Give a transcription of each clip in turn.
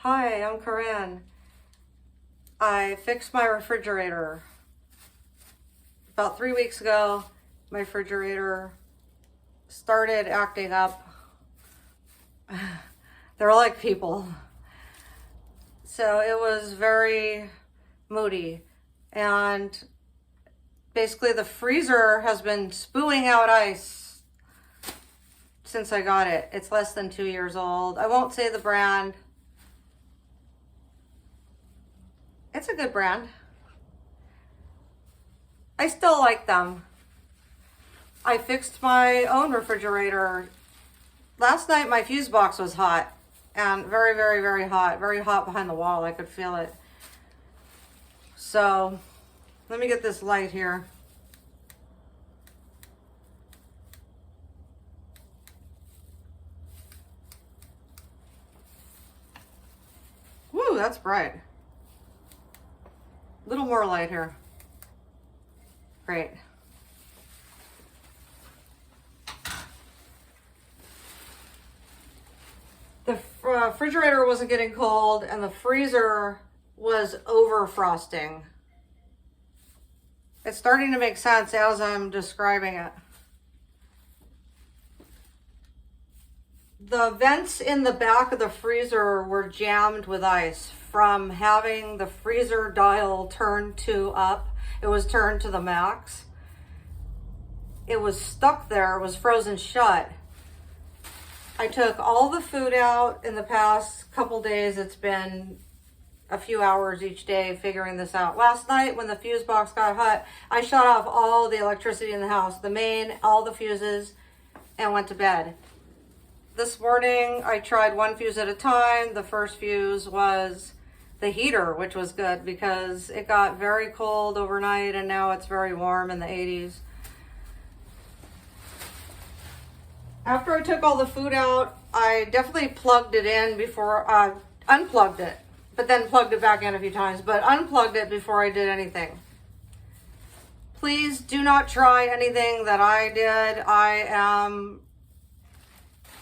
Hi, I'm Corin. I fixed my refrigerator. About 3 weeks ago, my refrigerator started acting up. They're like people. So it was very moody. And basically the freezer has been spewing out ice since I got it. It's less than 2 years old. I won't say the brand. It's a good brand. I still like them. I fixed my own refrigerator. Last night my fuse box was hot and very, very, very hot. Very hot behind the wall. I could feel it. So let me get this light here. Woo, that's bright. A little more light here. Great. The refrigerator wasn't getting cold and the freezer was over frosting. It's starting to make sense as I'm describing it. The vents in the back of the freezer were jammed with ice from having the freezer dial turned to up. It was turned to the max. It was stuck there, it was frozen shut. I took all the food out in the past couple days. It's been a few hours each day figuring this out. Last night when the fuse box got hot, I shut off all the electricity in the house, the main, all the fuses, and went to bed. This morning I tried one fuse at a time. The first fuse was the heater, which was good because it got very cold overnight and now it's very warm in the 80s. After I took all the food out, I definitely plugged it in before I unplugged it, but then plugged it back in a few times, but unplugged it before I did anything. Please do not try anything that I did. I am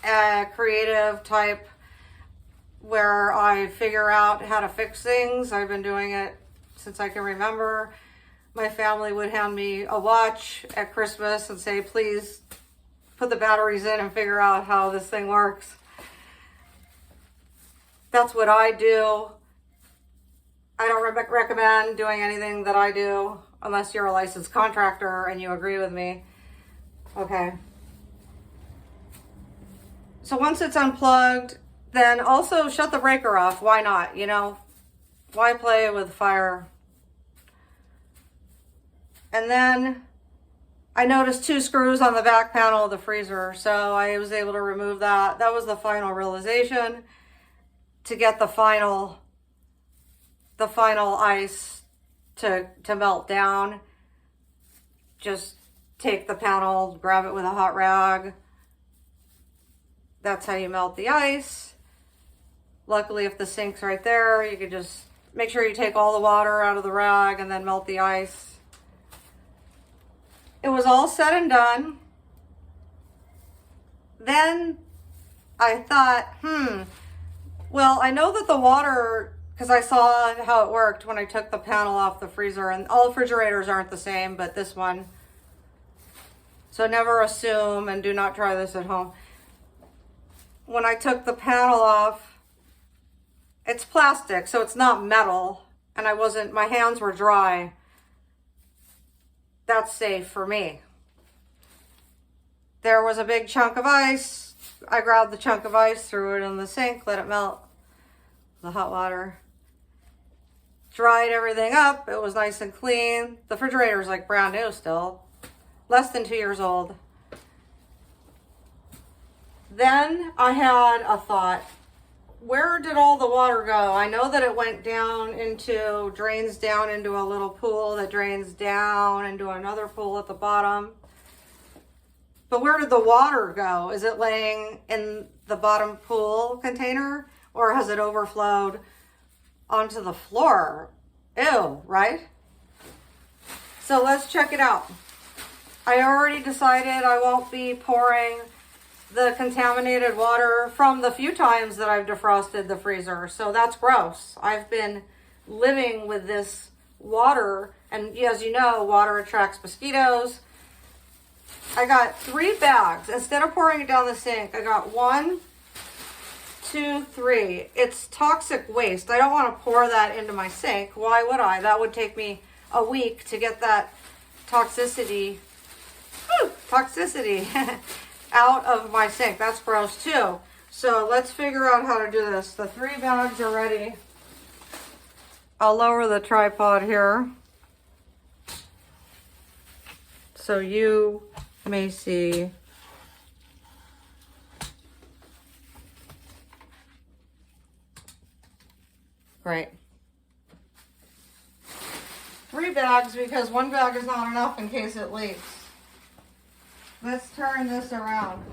a creative type where I figure out how to fix things. I've been doing it since I can remember. My family would hand me a watch at Christmas and say, please put the batteries in and figure out how this thing works. That's what I do. I don't recommend doing anything that I do unless you're a licensed contractor and you agree with me. Okay. So once it's unplugged, then also shut the breaker off. Why not? You know, why play with fire? And then I noticed 2 screws on the back panel of the freezer, so I was able to remove that. That was the final realization to get the final ice to melt down. Just take the panel, grab it with a hot rag. That's how you melt the ice. Luckily, if the sink's right there, you can just make sure you take all the water out of the rag and then melt the ice. It was all said and done. Then I thought, well, I know that the water, because I saw how it worked when I took the panel off the freezer, and all refrigerators aren't the same, but this one. So never assume and do not try this at home. When I took the panel off, it's plastic, so it's not metal, and my hands were dry. That's safe for me. There was a big chunk of ice. I grabbed the chunk of ice, threw it in the sink, let it melt. The hot water. Dried everything up. It was nice and clean. The refrigerator is like brand new still. Less than 2 years old. Then I had a thought. Where did all the water go? I know that it went drains down into a little pool that drains down into another pool at the bottom. But where did the water go? Is it laying in the bottom pool container or has it overflowed onto the floor? Ew, right? So let's check it out. I already decided I won't be pouring the contaminated water from the few times that I've defrosted the freezer. So that's gross. I've been living with this water, and as you know, water attracts mosquitoes. I got 3 bags. Instead of pouring it down the sink, I got 1, 2, 3. It's toxic waste. I don't want to pour that into my sink. Why would I? That would take me a week to get that toxicity out of my sink. That's gross too. So let's figure out how to do this. The 3 bags are ready. I'll lower the tripod here so you may see. Right. 3 bags because 1 bag is not enough in case it leaks. Let's turn this around.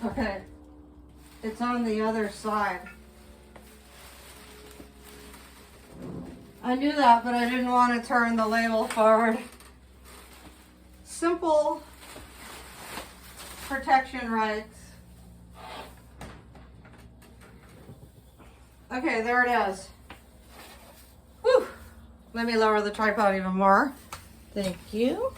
Okay, it's on the other side. I knew that, but I didn't want to turn the label forward. Simple protection rights. Okay, there it is. Whew. Let me lower the tripod even more. Thank you.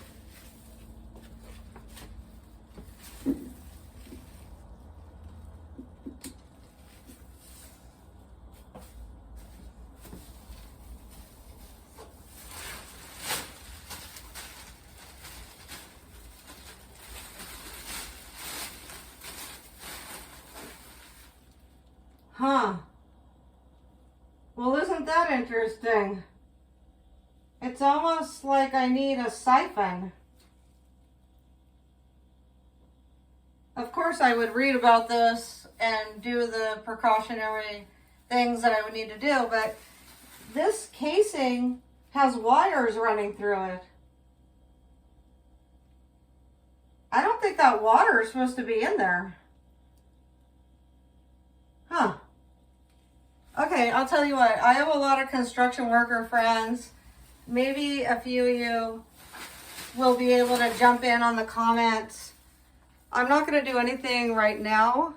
Huh. Well, isn't that interesting? It's almost like I need a siphon. Of course, I would read about this and do the precautionary things that I would need to do, but this casing has wires running through it. I don't think that water is supposed to be in there. Huh. Okay, I'll tell you what. I have a lot of construction worker friends. Maybe a few of you will be able to jump in on the comments. I'm not going to do anything right now.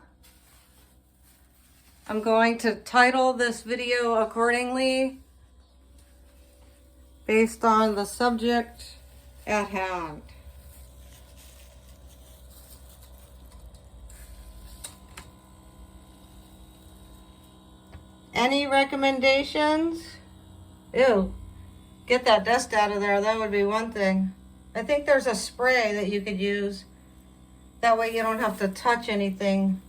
I'm going to title this video accordingly based on the subject at hand. Any recommendations? Ew, get that dust out of there. That would be one thing. I think there's a spray that you could use. That way you don't have to touch anything.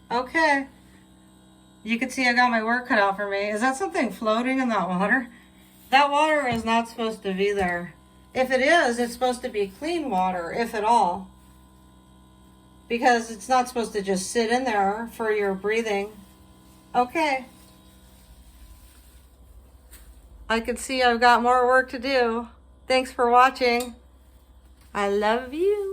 Okay. You can see I got my work cut out for me. Is that something floating in that water? That water is not supposed to be there. If it is, it's supposed to be clean water, if at all. Because it's not supposed to just sit in there for your breathing. Okay. I can see I've got more work to do. Thanks for watching. I love you.